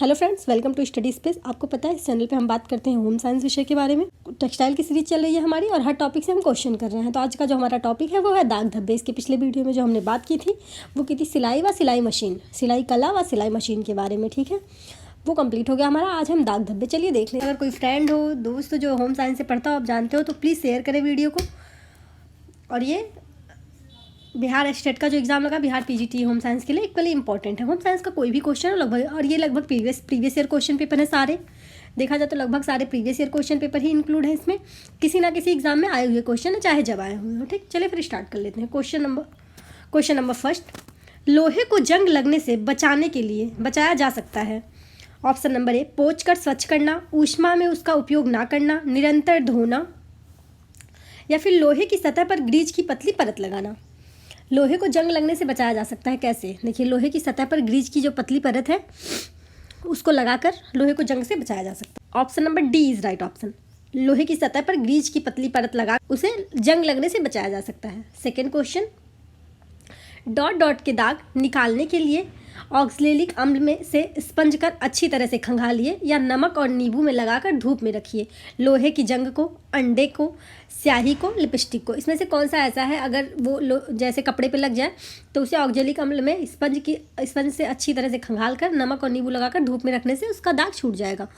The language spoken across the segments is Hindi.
Hello friends, welcome to study space. आपको पता है इस चैनल पे हम बात करते हैं होम साइंस विषय के बारे में। टेक्सटाइल की सीरीज चल रही है हमारी और हर टॉपिक से हम क्वेश्चन कर रहे हैं। तो आज का जो हमारा टॉपिक है वो है दाग धब्बे। इसके पिछले वीडियो में जो हमने बात की थी वो की थी सिलाई व सिलाई मशीन, सिलाई कला व सिलाई मशीन के बारे में। ठीक है, वो कंप्लीट हो गया हमारा। आज हम दाग धब्बे, चलिए देख लें। अगर कोई फ्रेंड हो, दोस्त जो होम साइंस से पढ़ता हो, आप जानते हो, तो प्लीज़ शेयर करें वीडियो को। और ये बिहार स्टेट का जो एग्ज़ाम लगा, बिहार पीजीटी होम साइंस के लिए इक्वली इंपॉर्टेंट है। होम साइंस का कोई भी क्वेश्चन लगभग, और ये लगभग प्रीवियस ईयर क्वेश्चन पेपर है सारे। देखा जाए तो लगभग सारे प्रीवियस ईयर क्वेश्चन पेपर ही इंक्लूड है इसमें। किसी ना किसी एग्जाम में आए हुए क्वेश्चन है, चाहे जब आए हुए हो। ठीक, चलिए फिर स्टार्ट कर लेते हैं। क्वेश्चन नंबर फर्स्ट, लोहे को जंग लगने से बचाने के लिए बचाया जा सकता है। ऑप्शन नंबर ए, पोंछ कर स्वच्छ करना, ऊष्मा में उसका उपयोग ना करना, निरंतर धोना, या फिर लोहे की सतह पर ग्रीज की पतली परत लगाना। लोहे को जंग लगने से बचाया जा सकता है कैसे? देखिए, लोहे की सतह पर ग्रीज की जो पतली परत है उसको लगाकर लोहे को जंग से बचाया जा सकता है। Option number D is right option. लोहे की सतह पर ग्रीज की पतली परत लगा उसे जंग लगने से बचाया जा सकता है। सेकेंड क्वेश्चन, डॉट डॉट के दाग निकालने के लिए ऑक्सैलिक अम्ल में से स्पंज कर अच्छी तरह से खंगालिए या नमक और नींबू में लगाकर धूप में रखिए। लोहे की जंग को, अंडे को, स्याही को, लिपस्टिक को, इसमें से कौन सा ऐसा है अगर वो जैसे कपड़े पे लग जाए तो उसे ऑक्सैलिक अम्ल में स्पंज से अच्छी तरह से खंगाल कर नमक और नींबू लगाकर धूप में रखने से उसका दाग छूट जाएगा।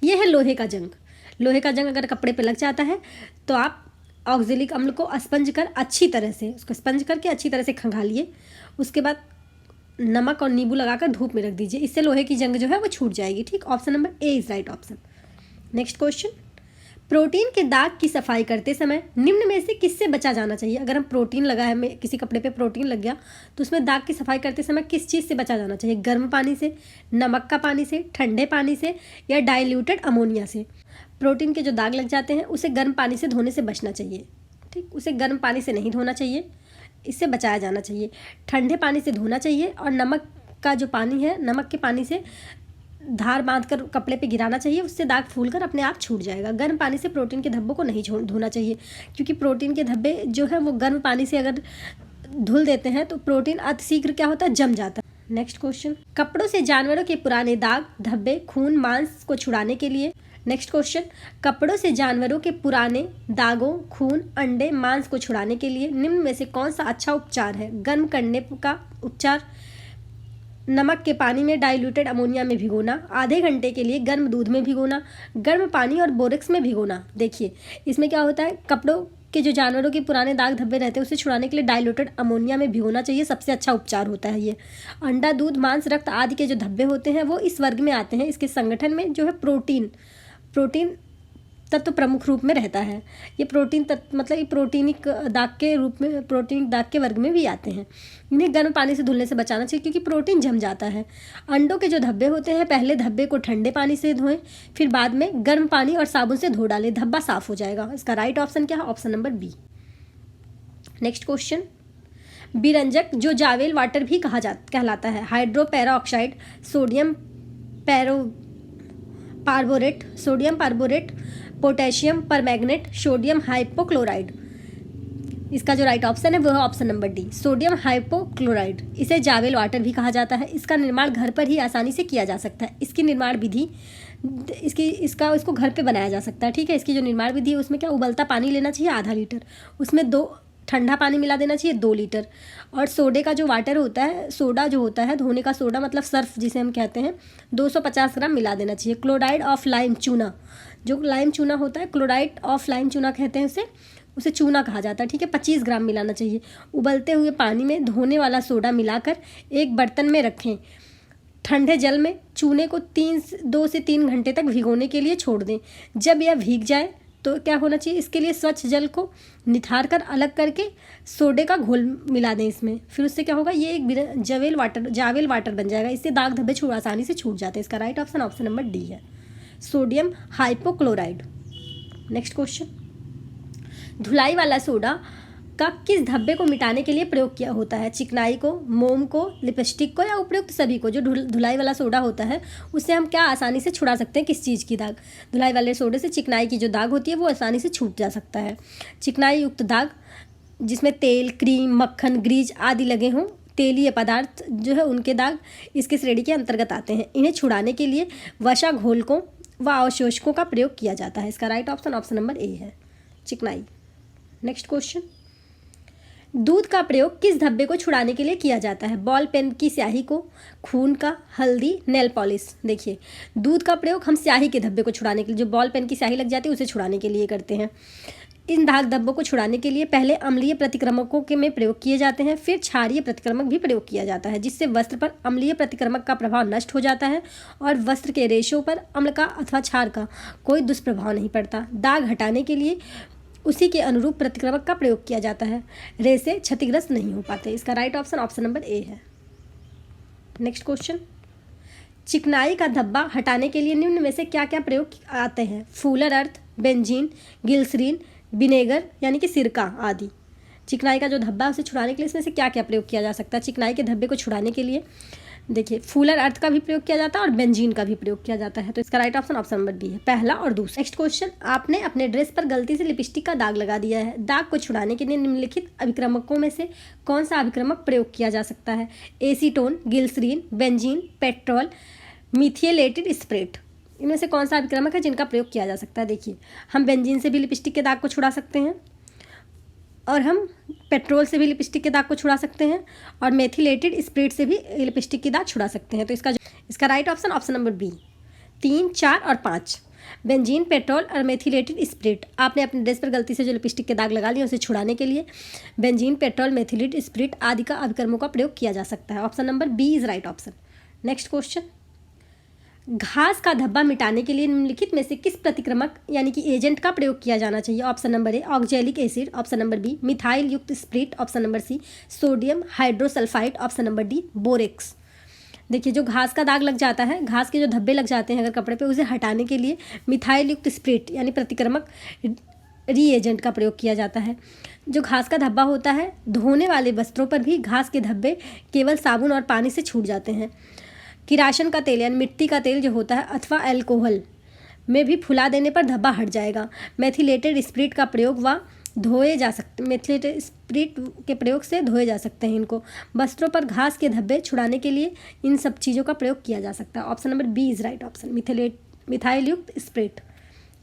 ये है लोहे का जंग। लोहे का जंग अगर कपड़े पे लग जाता है तो आप ऑक्सैलिक अम्ल को स्पंज कर अच्छी तरह से उसको स्पंज करके अच्छी तरह से खंगालिए। उसके बाद नमक और नींबू लगाकर धूप में रख दीजिए। इससे लोहे की जंग जो है वो छूट जाएगी। ठीक, option number A is right option. Next question, protein के दाग की सफाई करते समय निम्न में से किससे बचा जाना चाहिए? अगर हम प्रोटीन लगा है, किसी कपड़े पे प्रोटीन लग गया तो उसमें दाग की सफाई करते समय किस चीज़ से बचा जाना चाहिए? गर्म पानी से, नमक का पानी से, ठंडे पानी से, या डाइल्यूटेड अमोनिया से? प्रोटीन के जो दाग लग जाते हैं उसे गर्म पानी से धोने से बचना चाहिए। ठीक, उसे गर्म पानी से नहीं धोना चाहिए, इससे बचाया जाना चाहिए। ठंडे पानी से धोना चाहिए और नमक का जो पानी है, नमक के पानी से धार बांधकर कपड़े पे गिराना चाहिए, उससे दाग फूलकर अपने आप छूट जाएगा। गर्म पानी से प्रोटीन के धब्बों को नहीं धोना चाहिए, क्योंकि प्रोटीन के धब्बे जो है वो गर्म पानी से अगर धुल देते हैं तो प्रोटीन अतिशीघ्र क्या होता है, जम जाता है। नेक्स्ट क्वेश्चन, कपड़ों से जानवरों के पुराने दाग, धब्बे, खून, मांस को छुड़ाने के लिए। नेक्स्ट क्वेश्चन, कपड़ों से जानवरों के पुराने दागों, खून, अंडे, मांस को छुड़ाने के लिए निम्न में से कौन सा अच्छा उपचार है? गर्म करने का उपचार, नमक के पानी में डाइल्यूटेड अमोनिया में भिगोना, आधे घंटे के लिए गर्म दूध में भिगोना, गर्म पानी और बोरेक्स में भिगोना। देखिए, इसमें क्या होता है, कपड़ों के जो जानवरों के पुराने दाग धब्बे रहते हैं उसे छुड़ाने के लिए डाइल्यूटेड अमोनिया में भिगोना चाहिए, सबसे अच्छा उपचार होता है ये। अंडा, दूध, मांस, रक्त आदि के जो धब्बे होते हैं वो इस वर्ग में आते हैं। इसके संगठन में जो है प्रोटीन तत्व प्रमुख रूप में रहता है। ये प्रोटीन तत्व मतलब ये प्रोटीनिक दाग के रूप में, प्रोटीन दाग के वर्ग में भी आते हैं। इन्हें गर्म पानी से धुलने से बचाना चाहिए क्योंकि प्रोटीन जम जाता है। अंडों के जो धब्बे होते हैं, पहले धब्बे को ठंडे पानी से धोएं, फिर बाद में गर्म पानी और साबुन से धो डालें, धब्बा साफ हो जाएगा। इसका राइट ऑप्शन क्या है? Option number B. Next question, बिरंजक जो जावेल वाटर भी कहलाता है, hydro peroxide, sodium perborate, potassium permanganate, sodium hypochlorite. इसका जो राइट ऑप्शन है वो है option number D, sodium hypochlorite. इसे जावेल वाटर भी कहा जाता है। इसका निर्माण घर पर ही आसानी से किया जा सकता है। इसकी निर्माण विधि इसको घर पे बनाया जा सकता है। ठीक है, इसकी जो निर्माण विधि है उसमें क्या, उबलता पानी लेना चाहिए आधा लीटर, उसमें 2 ठंडा पानी मिला देना चाहिए 2 लीटर, और सोडे का जो वाटर होता है, सोडा जो होता है, धोने का सोडा मतलब सर्फ जिसे हम कहते हैं, 250 ग्राम मिला देना चाहिए। क्लोराइड ऑफ लाइम चूना, जो लाइम चूना होता है, क्लोराइड ऑफ लाइम चूना कहते हैं उसे चूना कहा जाता है। ठीक है, 25 ग्राम मिलाना चाहिए। उबलते हुए पानी में धोने वाला सोडा मिलाकर एक बर्तन में रखें। ठंडे जल में चूने को 2 से 3 घंटे तक भिगोने के लिए छोड़ दें। जब यह भीग जाए तो क्या होना चाहिए, इसके लिए स्वच्छ जल को निथार कर अलग करके सोडे का घोल मिला दें इसमें। फिर उससे क्या होगा, ये एक जावेल वाटर बन जाएगा। इससे दाग धब्बे आसानी से छूट जाते हैं। इसका right option option number D है, सोडियम हाइपोक्लोराइड। नेक्स्ट क्वेश्चन, धुलाई वाला सोडा का किस धब्बे को मिटाने के लिए प्रयोग किया होता है? चिकनाई को, मोम को, लिपस्टिक को, या उपयुक्त सभी को? जो धुलाई वाला सोडा होता है उससे हम क्या आसानी से छुड़ा सकते हैं, किस चीज़ की दाग? धुलाई वाले सोडे से चिकनाई की जो दाग होती है वो आसानी से छूट जा सकता है। चिकनाई युक्त दाग जिसमें तेल, क्रीम, मक्खन, ग्रीज आदि लगे हों तेलीय पदार्थ जो है उनके दाग इसके श्रेणी के अंतर्गत आते हैं। इन्हें छुड़ाने के लिए वसा घोलकों व अवशोषकों का प्रयोग किया जाता है। इसका right option option number A है, चिकनाई। नेक्स्ट क्वेश्चन, दूध का प्रयोग किस धब्बे को छुड़ाने के लिए किया जाता है? बॉल पेन की स्याही को, खून का, हल्दी, नेल पॉलिश। देखिए, दूध का प्रयोग हम स्याही के धब्बे को छुड़ाने के लिए, जो बॉल पेन की स्याही लग जाती है उसे छुड़ाने के लिए करते हैं। इन दाग धब्बों को छुड़ाने के लिए पहले अम्लीय प्रतिक्रमकों के में प्रयोग किए जाते हैं, फिर क्षारीय प्रतिक्रमक भी प्रयोग किया जाता है, जिससे वस्त्र पर अम्लीय प्रतिक्रमक का प्रभाव नष्ट हो जाता है और वस्त्र के रेशों पर अम्ल का अथवा क्षार का कोई दुष्प्रभाव नहीं पड़ता। दाग हटाने के लिए उसी के अनुरूप प्रतिक्रमक का प्रयोग किया जाता है, रेशे क्षतिग्रस्त नहीं हो पाते। इसका right option option number A है। नेक्स्ट क्वेश्चन, चिकनाई का धब्बा हटाने के लिए निम्न में से क्या क्या प्रयोग आते हैं? फूलर अर्थ, बेंजीन, ग्लिसरीन, विनेगर यानी कि सिरका आदि। चिकनाई का जो धब्बा है उसे छुड़ाने के लिए इसमें से क्या क्या प्रयोग किया जा सकता है? चिकनाई के धब्बे को छुड़ाने के लिए देखिए, फूलर अर्थ का भी प्रयोग किया जाता है और बेंजीन का भी प्रयोग किया जाता है। तो इसका right option option number B है, पहला और दूसरा। नेक्स्ट क्वेश्चन, आपने अपने ड्रेस पर गलती से लिपस्टिक का दाग लगा दिया है। दाग को छुड़ाने के लिए निम्नलिखित अभिक्रमकों में से कौन सा अभिक्रमक प्रयोग किया जा सकता है? Acetone, glycerine, benzene, petrol, methylated spirit. इनमें से कौन सा अभिक्रमक है जिनका प्रयोग किया जा सकता है? देखिए, हम बेंजीन से भी लिपस्टिक के दाग को छुड़ा सकते हैं और हम पेट्रोल से भी लिपस्टिक के दाग को छुड़ा सकते हैं और मेथिलेटेड स्प्रिट से भी लिपस्टिक की दाग छुड़ा सकते हैं। तो इसका right option option number B, 3, 4 और 5। बेंजीन, पेट्रोल और मेथिलेटेड स्प्रिट। आपने अपने ड्रेस पर गलती से जो लिपस्टिक के दाग लगा लिए उसे छुड़ाने के लिए बेंजीन, पेट्रोल, मेथिलेटेड स्प्रिट आदि का अभिक्रमों का प्रयोग किया जा सकता है। Option number B is right option. Next question, घास का धब्बा मिटाने के लिए निम्नलिखित में से किस प्रतिक्रमक यानी कि एजेंट का प्रयोग किया जाना चाहिए? Option number A, oxalic acid. Option number B, methyl युक्त spirit. Option number C, sodium hydrosulphide. Option number D, borax. देखिए, जो घास का दाग लग जाता है, घास के जो धब्बे लग जाते हैं अगर कपड़े पे, उसे हटाने के लिए मिथाइल युक्त स्प्रिट यानी प्रतिक्रमक रीएजेंट का प्रयोग किया जाता है। जो घास का धब्बा होता है, धोने वाले वस्त्रों पर भी घास के धब्बे केवल साबुन और पानी से छूट जाते हैं। किरासन का तेल यानी मिट्टी का तेल जो होता है अथवा अल्कोहल में भी फुला देने पर धब्बा हट जाएगा। मेथिलेटेड स्प्रिट का प्रयोग व धोए जा सकते, मेथिलेटेड स्प्रिट के प्रयोग से धोए जा सकते हैं इनको। वस्त्रों पर घास के धब्बे छुड़ाने के लिए इन सब चीज़ों का प्रयोग किया जा सकता है। Option number B is right option, methyl युक्त स्प्रिट।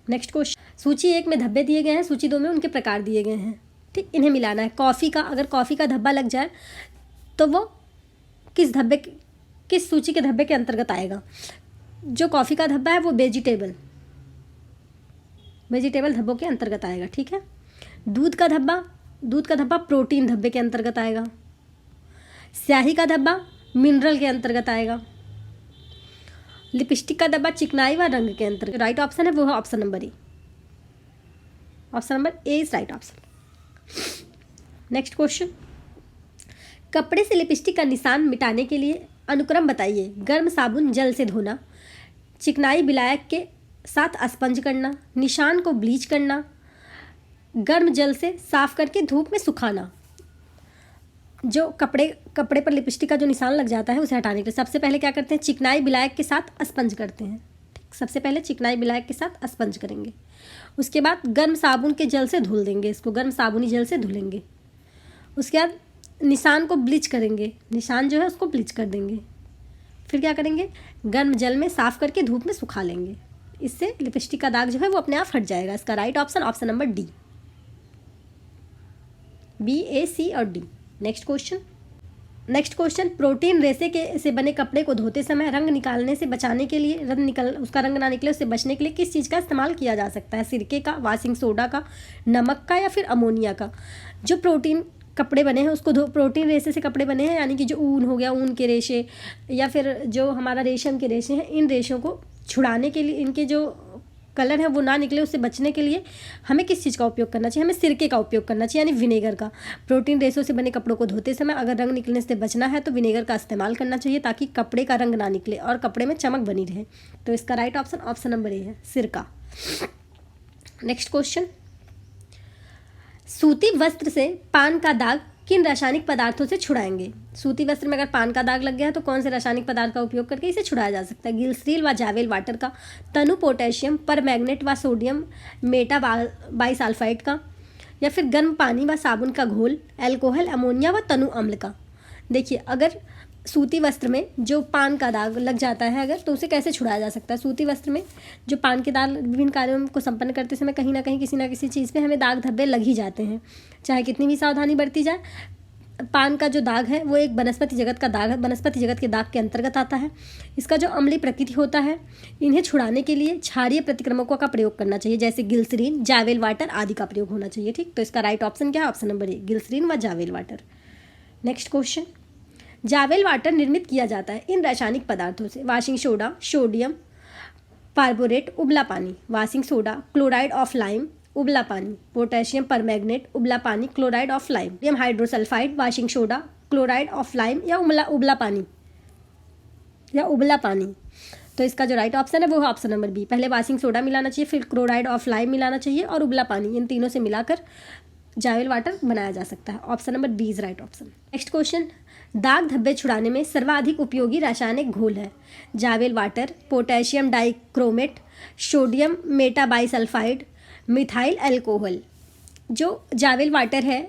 नेक्स्ट क्वेश्चन, सूची 1 में धब्बे दिए गए हैं, सूची 2 में उनके प्रकार दिए गए हैं। ठीक, इन्हें मिलाना है। कॉफ़ी का, अगर कॉफ़ी का धब्बा लग जाए तो वो किस सूची के धब्बे के अंतर्गत आएगा? जो कॉफ़ी का धब्बा है वो वेजिटेबल धब्बों के अंतर्गत आएगा। ठीक है। दूध का धब्बा प्रोटीन धब्बे के अंतर्गत आएगा। स्याही का धब्बा मिनरल के अंतर्गत आएगा। लिपस्टिक का धब्बा चिकनाई व रंग के अंतर्गत। राइट ऑप्शन है वो है option number A, option number A is right option. Next question, कपड़े से लिपस्टिक का निशान मिटाने के लिए अनुक्रम बताइए। गर्म साबुन जल से धोना, चिकनाई विलायक के साथ स्पंज करना, निशान को ब्लीच करना, गर्म जल से साफ करके धूप में सुखाना। जो कपड़े पर लिपस्टिक का जो निशान लग जाता है उसे हटाने के लिए सबसे पहले क्या करते हैं? चिकनाई विलायक के साथ स्पंज करते हैं। ठीक, सबसे पहले चिकनाई विलायक के साथ स्पंज करेंगे। उसके बाद गर्म साबुन के जल से धुल देंगे, इसको गर्म साबुनी जल से धुलेंगे। उसके बाद निशान को ब्लीच करेंगे, निशान जो है उसको ब्लीच कर देंगे। फिर क्या करेंगे? गर्म जल में साफ करके धूप में सुखा लेंगे। इससे लिपस्टिक का दाग जो है वो अपने आप हट जाएगा। इसका right option option number D, B, A, C और डी। नेक्स्ट क्वेश्चन, प्रोटीन रेशे से बने कपड़े को धोते समय रंग निकालने से बचाने के लिए, उसका रंग ना निकले उससे बचने के लिए किस चीज़ का इस्तेमाल किया जा सकता है? सिरके का, वॉशिंग सोडा का, नमक का या फिर अमोनिया का? जो प्रोटीन कपड़े बने हैं उसको प्रोटीन रेशे से कपड़े बने हैं, यानी कि जो ऊन हो गया, ऊन के रेशे या फिर जो हमारा रेशम के रेशे हैं, इन रेशों को छुड़ाने के लिए, इनके जो कलर है वो ना निकले उससे बचने के लिए हमें किस चीज़ का उपयोग करना चाहिए? हमें सिरके का उपयोग करना चाहिए, यानी विनेगर का। प्रोटीन रेशों से बने कपड़ों को धोते समय अगर रंग निकलने से बचना है तो विनेगर का इस्तेमाल करना चाहिए, ताकि कपड़े का रंग ना निकले और कपड़े में चमक बनी रहे। तो इसका right option option number A है, सिरका। नेक्स्ट क्वेश्चन, सूती वस्त्र से पान का दाग किन रासायनिक पदार्थों से छुड़ाएंगे? सूती वस्त्र में अगर पान का दाग लग गया है तो कौन से रासायनिक पदार्थ का उपयोग करके इसे छुड़ाया जा सकता है? ग्लिसरीन व जावेल वाटर का, तनु पोटेशियम परमैंगनेट व सोडियम मेटा बाइसल्फाइड का, या फिर गर्म पानी व साबुन का घोल, अल्कोहल, अमोनिया व तनु अम्ल का? देखिए, अगर सूती वस्त्र में जो पान का दाग लग जाता है अगर, तो उसे कैसे छुड़ाया जा सकता है? सूती वस्त्र में जो पान के दाग विभिन्न कार्यों को संपन्न करते समय कहीं ना कहीं किसी ना किसी चीज़ पे हमें दाग धब्बे लग ही जाते हैं, चाहे कितनी भी सावधानी बरती जाए। पान का जो दाग है वो एक वनस्पति जगत का दाग है, वनस्पति जगत के दाग के अंतर्गत आता है। इसका जो अम्लीय प्रकृति होता है, इन्हें छुड़ाने के लिए क्षारीय प्रतिक्रमकों का प्रयोग करना चाहिए, जैसे ग्लिसरीन, जावेल वाटर आदि का प्रयोग होना चाहिए। ठीक, तो इसका राइट ऑप्शन क्या है? ऑप्शन नंबर ए, ग्लिसरीन व जावेल वाटर। नेक्स्ट क्वेश्चन, जावेल वाटर निर्मित किया जाता है इन रासायनिक पदार्थों से: वाशिंग सोडा, सोडियम पार्बोरेट, उबला पानी। Washing soda, chloride of lime, उबला पानी। पोटेशियम परमैंगनेट, उबला पानी, chloride of lime. Sodium hydrosulphide, washing soda, chloride of lime या उबला पानी या उबला पानी। तो इसका जो राइट ऑप्शन है वो है ऑप्शन नंबर बी। पहले वाशिंग सोडा मिलाना चाहिए, फिर क्लोराइड ऑफ लाइम मिलाना चाहिए और उबला पानी, इन तीनों से मिलाकर जावेल वाटर बनाया जा सकता है। Option number B is right option. Next question, दाग धब्बे छुड़ाने में सर्वाधिक उपयोगी रासायनिक घोल है: Javel water, potassium dichromate, sodium metabisulphite, methyl alcohol. जो जावेल वाटर है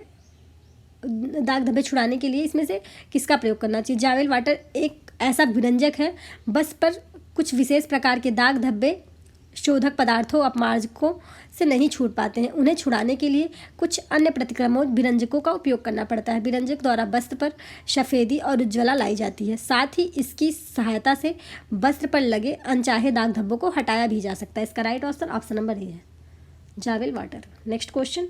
दाग धब्बे छुड़ाने के लिए, इसमें से किसका प्रयोग करना चाहिए? जावेल वाटर एक ऐसा विरंजक है बस पर कुछ विशेष प्रकार के दाग धब्बे शोधक पदार्थों अपमार्जकों से नहीं छूट पाते हैं। उन्हें छुड़ाने के लिए कुछ अन्य प्रतिक्रमों विरंजकों का उपयोग करना पड़ता है। विरंजक द्वारा वस्त्र पर सफ़ेदी और उज्ज्वला लाई जाती है। साथ ही इसकी सहायता से वस्त्र पर लगे अनचाहे दाग धब्बों को हटाया भी जा सकता है। इसका राइट ऑप्शन नंबर ए है, जावेल वाटर। नेक्स्ट क्वेश्चन,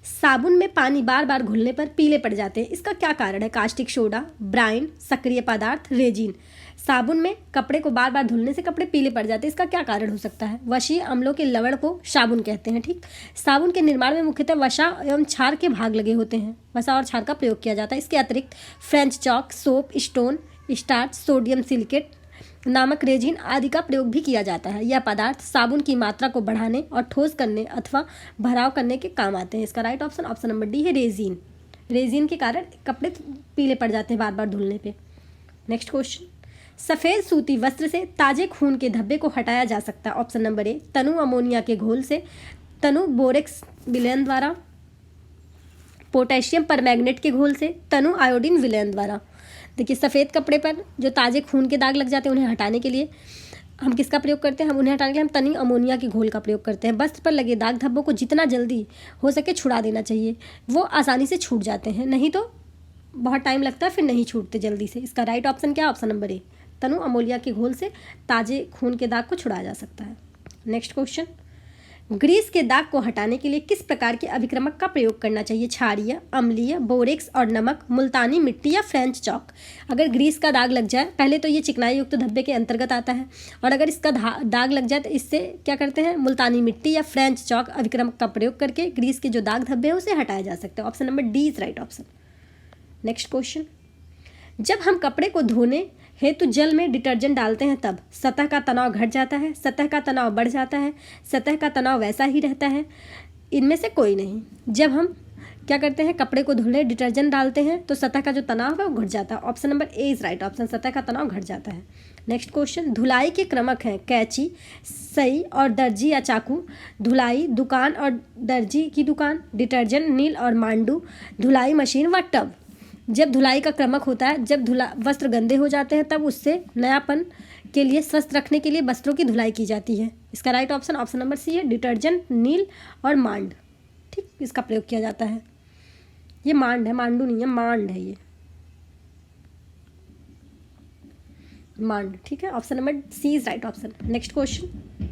साबुन में पानी बार बार घुलने पर पीले पड़ जाते हैं, इसका क्या कारण है? कास्टिक सोडा, ब्राइन, सक्रिय पदार्थ, रेजिन। साबुन में कपड़े को बार बार धुलने से कपड़े पीले पड़ जाते हैं, इसका क्या कारण हो सकता है? वशीय अम्लों के लवण को साबुन कहते हैं। ठीक, साबुन के निर्माण में मुख्यतः वसा एवं क्षार के भाग लगे होते हैं, वसा और क्षार का प्रयोग किया जाता है। इसके अतिरिक्त French chalk, soap, stone, starch, sodium silicate नामक रेजिन आदि का प्रयोग भी किया जाता है। यह पदार्थ साबुन की मात्रा को बढ़ाने और ठोस करने अथवा भराव करने के काम आते हैं। इसका राइट ऑप्शन नंबर डी है, रेजिन। रेजिन के कारण कपड़े पीले पड़ जाते हैं बार बार धुलने पे। नेक्स्ट क्वेश्चन, सफ़ेद सूती वस्त्र से ताजे खून के धब्बे को हटाया जा सकता है। ऑप्शन नंबर ए, तनु अमोनिया के घोल से, तनु बोरेक्स विलयन द्वारा, पोटेशियम परमैंगनेट के घोल से, तनु आयोडीन विलयन द्वारा। देखिए, सफ़ेद कपड़े पर जो ताज़े खून के दाग लग जाते हैं उन्हें हटाने के लिए हम किसका प्रयोग करते हैं? हम उन्हें हटाने के लिए हम तनु अमोनिया के घोल का प्रयोग करते हैं। वस्त्र पर लगे दाग धब्बों को जितना जल्दी हो सके छुड़ा देना चाहिए, वो आसानी से छूट जाते हैं, नहीं तो बहुत टाइम लगता है फिर नहीं छूटते जल्दी से। इसका राइट ऑप्शन क्या है? ऑप्शन नंबर ए, तनु अमोनिया के घोल से ताजे खून के दाग को छुड़ाया जा सकता है। नेक्स्ट क्वेश्चन, ग्रीस के दाग को हटाने के लिए किस प्रकार के अभिक्रमक का प्रयोग करना चाहिए? क्षारीय, अम्लीय, बोरेक्स और नमक, मुल्तानी मिट्टी या फ्रेंच चॉक। अगर ग्रीस का दाग लग जाए, पहले तो ये चिकनाई युक्त धब्बे के अंतर्गत आता है, और अगर इसका दाग लग जाए तो इससे क्या करते हैं? मुल्तानी मिट्टी या फ्रेंच चॉक अभिक्रमक का प्रयोग करके ग्रीस के जो दाग धब्बे हैं उसे हटाया जा सकता है। Option number D is right option. Next question, जब हम कपड़े को धोने हेतु जल में डिटर्जेंट डालते हैं तब सतह का तनाव घट जाता है, सतह का तनाव बढ़ जाता है, सतह का तनाव वैसा ही रहता है, इनमें से कोई नहीं। जब हम क्या करते हैं? कपड़े को धुलने डिटर्जेंट डालते हैं तो सतह का जो तनाव है वो घट जाता है। Option number A is right option, सतह का तनाव घट जाता है। नेक्स्ट क्वेश्चन, धुलाई के क्रमक हैं कैंची, सही और दर्जी या चाकू, धुलाई दुकान और दर्जी की दुकान, डिटर्जेंट, नील और मांडू, धुलाई मशीन व टब। जब धुलाई का क्रमक होता है, जब वस्त्र गंदे हो जाते हैं तब उससे नयापन के लिए, स्वस्थ रखने के लिए वस्त्रों की धुलाई की जाती है। इसका राइट ऑप्शन नंबर सी है, डिटर्जेंट, नील और मांड। ठीक, इसका प्रयोग किया जाता है। ये मांड है, मांडू नहीं है, मांड है ये, मांड। ठीक है, option number C is right option. Next question,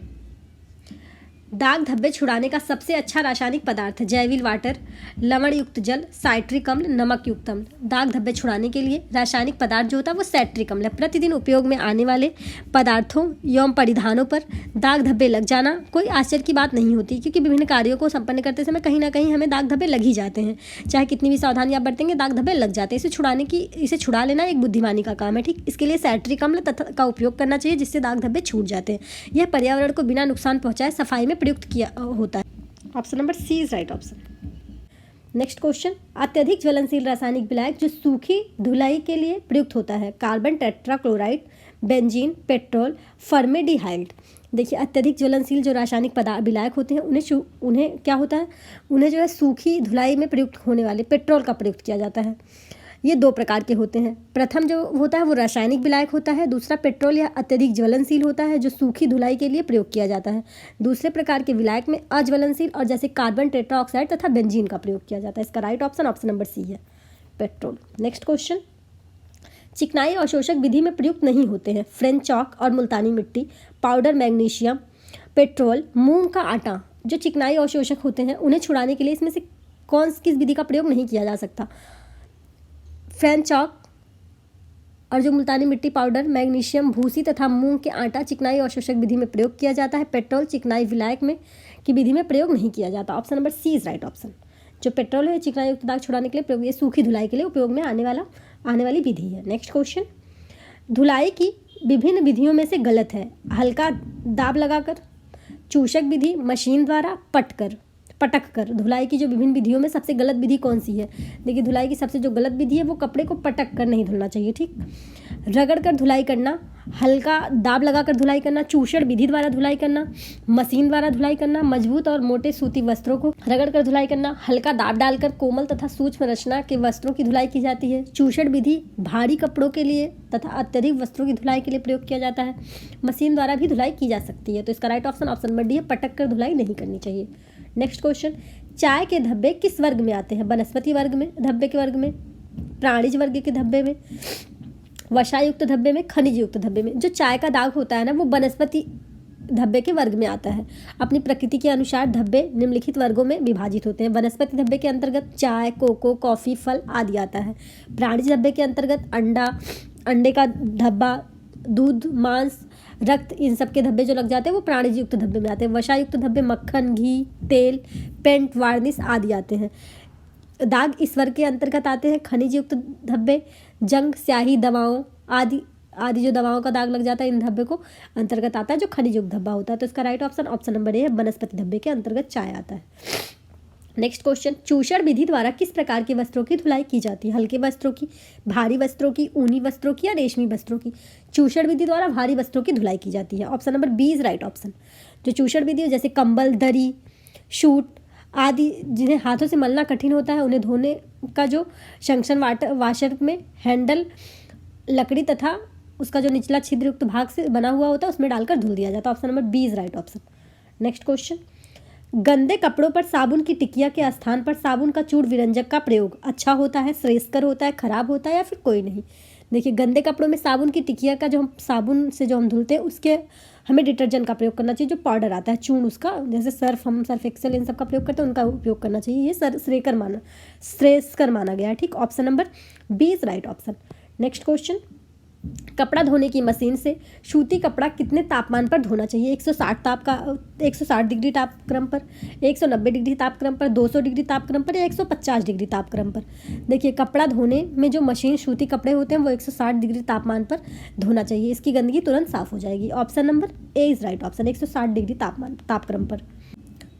दाग धब्बे छुड़ाने का सबसे अच्छा रासायनिक पदार्थ है जैविल वाटर, लवण युक्त जल, साइट्रिक अम्ल, नमक युक्त अम्ल। दाग धब्बे छुड़ाने के लिए रासायनिक पदार्थ जो होता है वो साइट्रिक अम्ल है। प्रतिदिन उपयोग में आने वाले पदार्थों एवं परिधानों पर दाग धब्बे लग जाना कोई आश्चर्य की बात नहीं होती, क्योंकि विभिन्न कार्यों को संपन्न करते समय कहीं ना कहीं हमें दाग धब्बे लग ही जाते हैं। चाहे कितनी भी सावधानी आप बरतेंगे, दाग धब्बे लग जाते हैं। इसे छुड़ा लेना एक बुद्धिमानी का काम है। ठीक, इसके लिए साइट्रिक अम्ल का उपयोग करना चाहिए, जिससे दाग धब्बे छूट जाते हैं। यह पर्यावरण को बिना नुकसान पहुंचाए सफाई में प्रयुक्त किया होता है। Option number C is right option. Next question, अत्यधिक ज्वलनशील रासायनिक विलायक जो सूखी धुलाई के लिए प्रयुक्त होता है? Carbon tetrachloride, benzene, petrol, formaldehyde. देखिए, अत्यधिक ज्वलनशील जो रासायनिक विलायक होते हैं उन्हें क्या होता है? उन्हें जो है सूखी धुलाई में प्रयुक्त होने वाले पेट्रोल का प्रयुक्त किया जाता है। ये दो प्रकार के होते हैं। प्रथम जो होता है वो रासायनिक विलायक होता है, दूसरा पेट्रोल या अत्यधिक ज्वलनशील होता है जो सूखी धुलाई के लिए प्रयोग किया जाता है। दूसरे प्रकार के विलायक में अज्वलनशील और जैसे कार्बन टेट्राऑक्साइड तथा बेंजीन का प्रयोग किया जाता है। इसका right option option number C है, पेट्रोल। नेक्स्ट क्वेश्चन, चिकनाई अवशोषक विधि में प्रयुक्त नहीं होते हैं। फ्रेंच चॉक और मुल्तानी मिट्टी, पाउडर मैग्नीशियम, पेट्रोल, मूंग का आटा जो चिकनाई अवशोषक होते हैं उन्हें छुड़ाने के लिए इसमें से किस विधि का प्रयोग नहीं किया जा सकता। फ्रेंच चॉक और जो मुल्तानी मिट्टी, पाउडर मैग्नीशियम, भूसी तथा मूंग के आटा चिकनाई अवशोषक विधि में प्रयोग किया जाता है। पेट्रोल चिकनाई विलायक में की विधि में प्रयोग नहीं किया जाता। Option number C is right option. जो पेट्रोल है चिकनाई युक्त दाग छुड़ाने के लिए प्रयोग, ये सूखी धुलाई के लिए उपयोग में आने वाली विधि है। नेक्स्ट क्वेश्चन, धुलाई की विभिन्न विधियों में से गलत है। हल्का दाब लगाकर, चूषक विधि, मशीन द्वारा, पटक कर। धुलाई की जो विभिन्न विधियों में सबसे गलत विधि कौन सी है? देखिए, धुलाई की सबसे जो गलत विधि है वो कपड़े को पटक कर नहीं धुलना चाहिए, ठीक। रगड़ कर धुलाई करना, हल्का दाब लगाकर धुलाई करना, चूषण विधि द्वारा धुलाई करना, मशीन द्वारा धुलाई करना, मजबूत और मोटे सूती वस्त्रों को रगड़ कर धुलाई करना, हल्का दाब डालकर कोमल तथा सूक्ष्म रचना के वस्त्रों की धुलाई की जाती है। चूषण विधि भारी कपड़ों के लिए तथा अत्यधिक वस्त्रों की धुलाई के लिए प्रयोग किया जाता है। मशीन द्वारा भी धुलाई की जा सकती है। तो इसका right option option number D है, पटक कर धुलाई नहीं करनी चाहिए। नेक्स्ट क्वेश्चन, चाय के धब्बे किस वर्ग में आते हैं? वनस्पति वर्ग में, धब्बे के वर्ग में, प्राणिज वर्ग के धब्बे में, वसायुक्त धब्बे में, खनिज युक्त धब्बे में। जो चाय का दाग होता है ना वो वनस्पति धब्बे के वर्ग में आता है। अपनी प्रकृति के अनुसार धब्बे निम्नलिखित वर्गों में विभाजित होते हैं। वनस्पति धब्बे के अंतर्गत चाय, कोको, कॉफी, फल आदि आता है। प्राणिज धब्बे के अंतर्गत अंडे का धब्बा, दूध, मांस, रक्त, इन सब के धब्बे जो लग जाते हैं वो प्राणिज युक्त धब्बे में आते हैं। वसायुक्त धब्बे मक्खन, घी, तेल, पेंट, वार्निश आदि आते हैं। दाग इस वर्ग के अंतर्गत आते हैं। खनिज युक्त धब्बे जंग, स्याही, दवाओं आदि जो दवाओं का दाग लग जाता है इन धब्बे को अंतर्गत आता है जो खनिज युक्त धब्बा होता है। तो इसका right option option number A है, वनस्पति धब्बे के अंतर्गत चाय आता है। नेक्स्ट क्वेश्चन, चूषण विधि द्वारा किस प्रकार के वस्त्रों की धुलाई की जाती है? हल्के वस्त्रों की, भारी वस्त्रों की, ऊनी वस्त्रों की या रेशमी वस्त्रों की? चूषण विधि द्वारा भारी वस्त्रों की धुलाई की जाती है। Option number B is right option. जो चूषण विधि जैसे कंबल, दरी, शूट आदि जिन्हें हाथों से मलना कठिन होता है उन्हें धोने का जो जंक्शन वाशर में हैंडल लकड़ी तथा उसका जो निचला छिद्र युक्त भाग से बना हुआ होता है उसमें डालकर धुल दिया जाता है। Option number B is right option. Next question, गंदे कपड़ों पर साबुन की टिकिया के स्थान पर साबुन का चूर्ण विरंजक का प्रयोग अच्छा होता है, श्रेयस्कर होता है, खराब होता है या फिर कोई नहीं? देखिए, गंदे कपड़ों में साबुन की टिकिया का जो हम साबुन से जो हम धुलते हैं उसके हमें डिटर्जेंट का प्रयोग करना चाहिए। जो पाउडर आता है चूर्ण उसका, जैसे हम सर्फ एक्सेल इन सब का प्रयोग करते हैं उनका उपयोग करना चाहिए। ये श्रेयस्कर माना गया है, ठीक। Option number B is right option. Next question, कपड़ा धोने की मशीन से सूती कपड़ा कितने तापमान पर धोना चाहिए? 160 डिग्री तापक्रम पर, 190 डिग्री तापक्रम पर, 200 डिग्री तापक्रम पर या 150 डिग्री तापक्रम पर? देखिए, कपड़ा धोने में जो मशीन सूती कपड़े होते हैं वो 160 डिग्री तापमान पर धोना चाहिए। इसकी गंदगी तुरंत साफ हो जाएगी। Option number A is right option, 160 degree तापक्रम पर।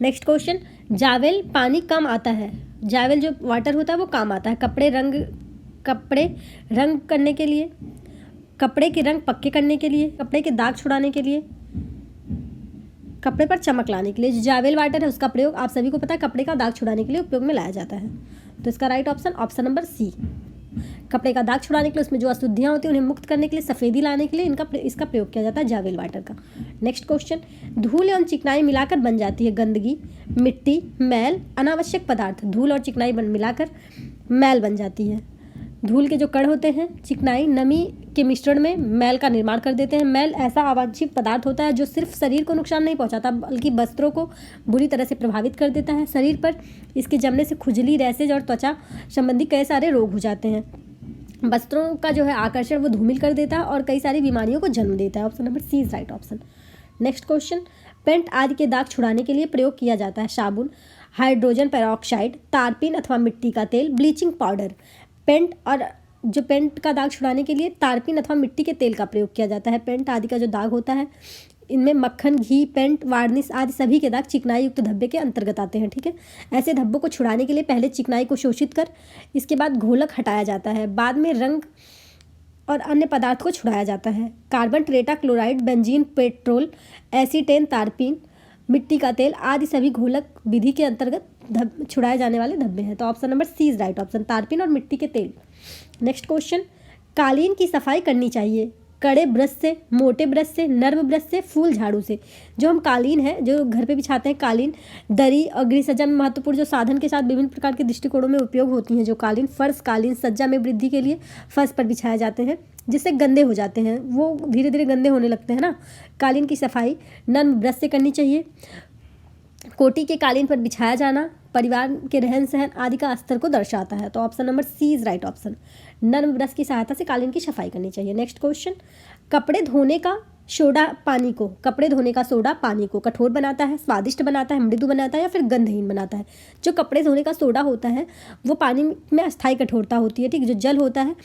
नेक्स्ट क्वेश्चन, जावेल पानी कम आता है। जावेल जो वाटर होता है वो काम आता है कपड़े रंग करने के लिए, कपड़े के रंग पक्के करने के लिए, कपड़े के दाग छुड़ाने के लिए, कपड़े पर चमक लाने के लिए। जो जावेल वाटर है उसका प्रयोग आप सभी को पता है कपड़े का दाग छुड़ाने के लिए उपयोग में लाया जाता है। तो इसका right option option number C. कपड़े का दाग छुड़ाने के लिए, उसमें जो अशुद्धियाँ होती हैं उन्हें मुक्त करने के लिए, सफ़ेदी लाने के लिए इसका प्रयोग किया जाता है जावेल वाटर का। नेक्स्ट क्वेश्चन, धूल एवं चिकनाई मिलाकर बन जाती है गंदगी, मिट्टी, मैल, अनावश्यक पदार्थ। धूल और चिकनाई मिलाकर मैल बन जाती है। धूल के जो कण होते हैं, चिकनाई नमी के मिश्रण में मैल का निर्माण कर देते हैं। मैल ऐसा अवांछित पदार्थ होता है जो सिर्फ शरीर को नुकसान नहीं पहुंचाता बल्कि वस्त्रों को बुरी तरह से प्रभावित कर देता है। शरीर पर इसके जमने से खुजली, रैशेज और त्वचा संबंधी कई सारे रोग हो जाते हैं। वस्त्रों का जो है आकर्षण वो धूमिल कर देता है और कई सारी बीमारियों को जन्म देता है। Option number C is right option. Next question, paint आदि के दाग छुड़ाने के लिए प्रयोग किया जाता है साबुन, हाइड्रोजन पेरोक्साइड, तारपीन अथवा मिट्टी का तेल, ब्लीचिंग पाउडर। पेंट का दाग छुड़ाने के लिए तारपीन अथवा मिट्टी के तेल का प्रयोग किया जाता है। पेंट आदि का जो दाग होता है इनमें मक्खन, घी, पेंट, वार्निश आदि सभी के दाग चिकनाई युक्त धब्बे के अंतर्गत आते हैं, ठीक है। ऐसे धब्बों को छुड़ाने के लिए पहले चिकनाई को शोषित कर इसके बाद घोलक हटाया जाता है, बाद में रंग और अन्य पदार्थ को छुड़ाया जाता है। Carbon tetrachloride, benzene, petrol, acetone, तारपीन, मिट्टी का तेल आदि सभी घोलक विधि के अंतर्गत छुड़ाए जाने वाले धब्बे हैं। तो option number C is right option, तारपीन और मिट्टी के तेल। नेक्स्ट क्वेश्चन, कालीन की सफाई करनी चाहिए कड़े ब्रश से, मोटे ब्रश से, नर्म ब्रश से, फूल झाड़ू से। जो हम कालीन है, जो घर पे बिछाते हैं कालीन, दरी और गृह सज्जा में महत्वपूर्ण जो साधन के साथ विभिन्न प्रकार के दृष्टिकोणों में उपयोग होती हैं जो कालीन, फर्श कालीन सज्जा में वृद्धि के लिए फर्श पर बिछाए जाते हैं जिससे गंदे हो जाते हैं, वो धीरे धीरे गंदे होने लगते हैं ना। कालीन की सफाई नर्म ब्रश से करनी चाहिए। कोटी के कालीन पर बिछाया जाना परिवार के रहन सहन आदि का स्तर को दर्शाता है। तो option number C is right option, नर्म ब्रश की सहायता से कालीन की सफाई करनी चाहिए। नेक्स्ट क्वेश्चन, कपड़े धोने का सोडा पानी को कठोर बनाता है, स्वादिष्ट बनाता है, मृदु बनाता है या फिर गंधहीन बनाता है। जो कपड़े धोने का सोडा होता है वो पानी में अस्थायी कठोरता होती है, ठीक। जो जल होता है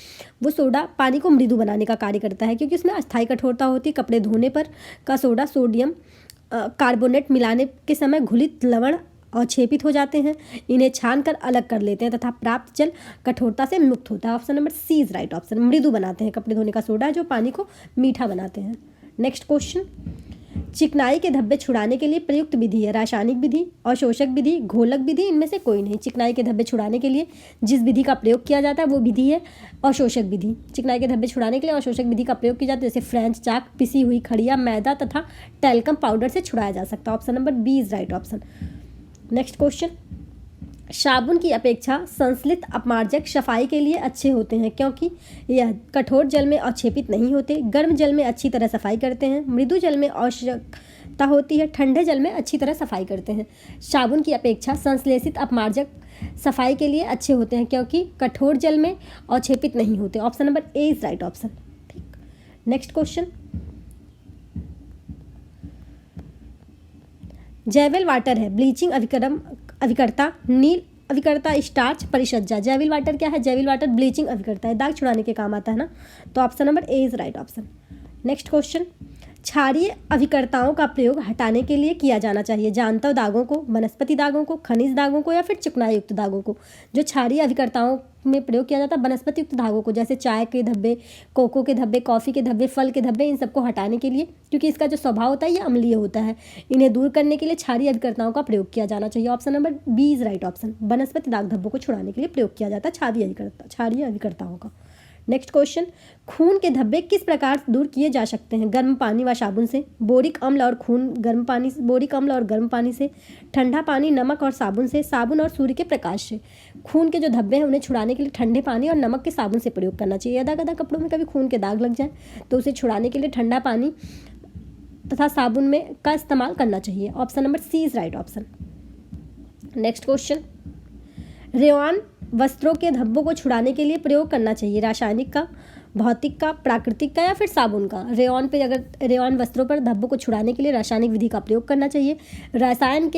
वो सोडा पानी को मृदु बनाने का कार्य करता है क्योंकि उसमें अस्थायी कठोरता होती है। कपड़े धोने पर का सोडा सोडियम कार्बोनेट मिलाने के समय घुलित लवण अवक्षेपित हो जाते हैं, इन्हें छान कर अलग कर लेते हैं तथा प्राप्त जल कठोरता से मुक्त होता है। Option number C is right option, मृदु बनाते हैं कपड़े धोने का सोडा जो पानी को मीठा बनाते हैं। नेक्स्ट क्वेश्चन, चिकनाई के धब्बे छुड़ाने के लिए प्रयुक्त विधि है रासायनिक विधि, अवशोषक विधि, घोलक विधि, इनमें से कोई नहीं। चिकनाई के धब्बे छुड़ाने के लिए जिस विधि का प्रयोग किया जाता है वो विधि है अवशोषक विधि। चिकनाई के धब्बे छुड़ाने के लिए अवशोषक विधि का प्रयोग किया जाता है, जैसे फ्रेंच चाक, पिसी हुई खड़िया, मैदा तथा टेल्कम पाउडर से छुड़ाया जा सकता है। Option number B is right option. Next question, साबुन की अपेक्षा संश्लित अपमार्जक सफाई के लिए अच्छे होते हैं क्योंकि यह कठोर जल में अवक्षेपित नहीं होते, गर्म जल में अच्छी तरह सफाई करते हैं, मृदु जल में आवश्यकता होती है, ठंडे जल में अच्छी तरह सफाई करते हैं। साबुन की अपेक्षा संश्लेषित अपमार्जक सफाई के लिए अच्छे होते हैं क्योंकि कठोर जल में अवक्षेपित नहीं होते। Option number A is right option, ठीक। नेक्स्ट क्वेश्चन, जैविल वाटर है ब्लीचिंग अभिकर्ता, नील अभिकर्ता, स्टार्च, परिसज्जा। जैविल वाटर क्या है? जैविल वाटर ब्लीचिंग अभिकर्ता है, दाग छुड़ाने के काम आता है ना। तो option number A is right option. Next question, क्षारीय अभिकर्ताओं का प्रयोग हटाने के लिए किया जाना चाहिए जानता दागों को, वनस्पति दागों को, खनिज दागों को या फिर चिकनाई युक्त दागों को। जो क्षारीय अभिकर्ताओं में प्रयोग किया जाता है वनस्पति युक्त दागों को, जैसे चाय के धब्बे, कोको के धब्बे, कॉफ़ी के धब्बे, फल के धब्बे, इन सबको हटाने के लिए, क्योंकि इसका जो स्वभाव होता है ये अम्लीय होता है, इन्हें दूर करने के लिए क्षारीय अभिकर्ताओं का प्रयोग किया जाना चाहिए। Option number B is right option, वनस्पति दाग धब्बों को छुड़ाने के लिए प्रयोग किया जाता है क्षारीय अभिकर्ताओं का। नेक्स्ट क्वेश्चन, खून के धब्बे किस प्रकार दूर किए जा सकते हैं? गर्म पानी व साबुन से, बोरिक अम्ल और गर्म पानी से, ठंडा पानी, नमक और साबुन से, साबुन और सूर्य के प्रकाश से। खून के जो धब्बे हैं उन्हें छुड़ाने के लिए ठंडे पानी और नमक के साबुन से प्रयोग करना चाहिए। यदा कदा कपड़ों में कभी खून के दाग लग जाए तो उसे छुड़ाने के लिए ठंडा पानी तथा साबुन में का इस्तेमाल करना चाहिए। Option number C is right option. Next question, rayon वस्त्रों के धब्बों को छुड़ाने के लिए प्रयोग करना चाहिए रासायनिक का, भौतिक का, प्राकृतिक का या फिर साबुन का। रेवान वस्त्रों पर धब्बों को छुड़ाने के लिए रासायनिक विधि का प्रयोग करना चाहिए। रसायन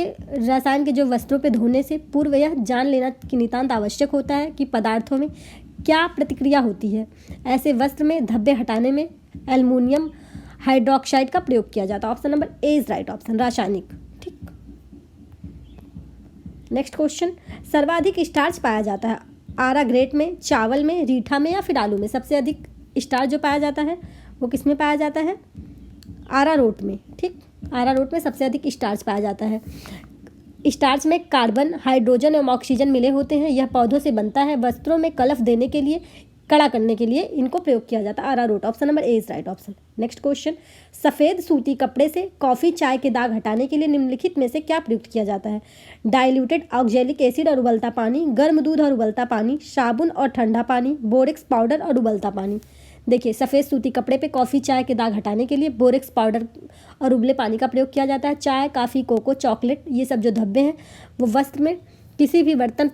के जो वस्त्रों पर धोने से पूर्व यह जान लेना कि नितांत आवश्यक होता है कि पदार्थों में क्या प्रतिक्रिया होती है। ऐसे वस्त्र में धब्बे हटाने में एल्युमिनियम हाइड्रोक्साइड का प्रयोग किया जाता है। Option number A is right option, रासायनिक, ठीक। नेक्स्ट क्वेश्चन, सर्वाधिक स्टार्च पाया जाता है आरा ग्रेट में, चावल में, रीठा में या फिर आलू में। सबसे अधिक स्टार्च जो पाया जाता है वो किस में पाया जाता है? आरारोट में, ठीक। आरारोट में सबसे अधिक स्टार्च पाया जाता है। स्टार्च में कार्बन, हाइड्रोजन एवं ऑक्सीजन मिले होते हैं। यह पौधों से बनता है। वस्त्रों में कलफ देने के लिए, कड़ा करने के लिए इनको प्रयोग किया जाता है। आरारोट, option number A is right option. Next question, सफ़ेद सूती कपड़े से कॉफ़ी चाय के दाग हटाने के लिए निम्नलिखित में से क्या प्रयुक्त किया जाता है? डाइल्यूटेड ऑक्जेलिक एसिड और उबलता पानी, गर्म दूध और उबलता पानी, साबुन और ठंडा पानी, बोरेक्स पाउडर और उबलता पानी। देखिए, सफ़ेद सूती कपड़े पे कॉफ़ी चाय के दाग हटाने के लिए बोरेक्स पाउडर और उबले पानी का प्रयोग किया जाता है। चाय, काफ़ी, कोको, चॉकलेट, ये सब जो धब्बे हैं वो वस्त्र को किसी भी बर्तन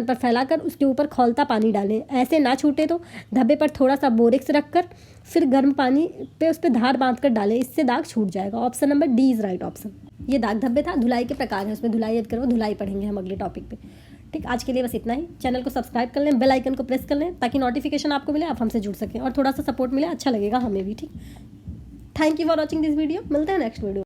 पर फैलाकर उसके ऊपर खौलता पानी डालें। ऐसे ना छूटे तो धब्बे पर थोड़ा सा बोरेक्स रखकर फिर गर्म पानी पे उस पर धार बांधकर डालें, इससे दाग छूट जाएगा। Option number D is right option. ये दाग धब्बे था, धुलाई के प्रकार है, उसमें धुलाई याद करो, धुलाई पढ़ेंगे हम अगले टॉपिक पे, ठीक। आज के लिए बस इतना ही। चैनल को सब्सक्राइब कर लें, बेल आइकन को प्रेस कर लें ताकि नोटिफिकेशन आपको मिले, आप हमसे जुड़ सकें और थोड़ा सा सपोर्ट मिले, अच्छा लगेगा हमें भी, ठीक। Thank you for watching this video. मिलते हैं नेक्स्ट वीडियो।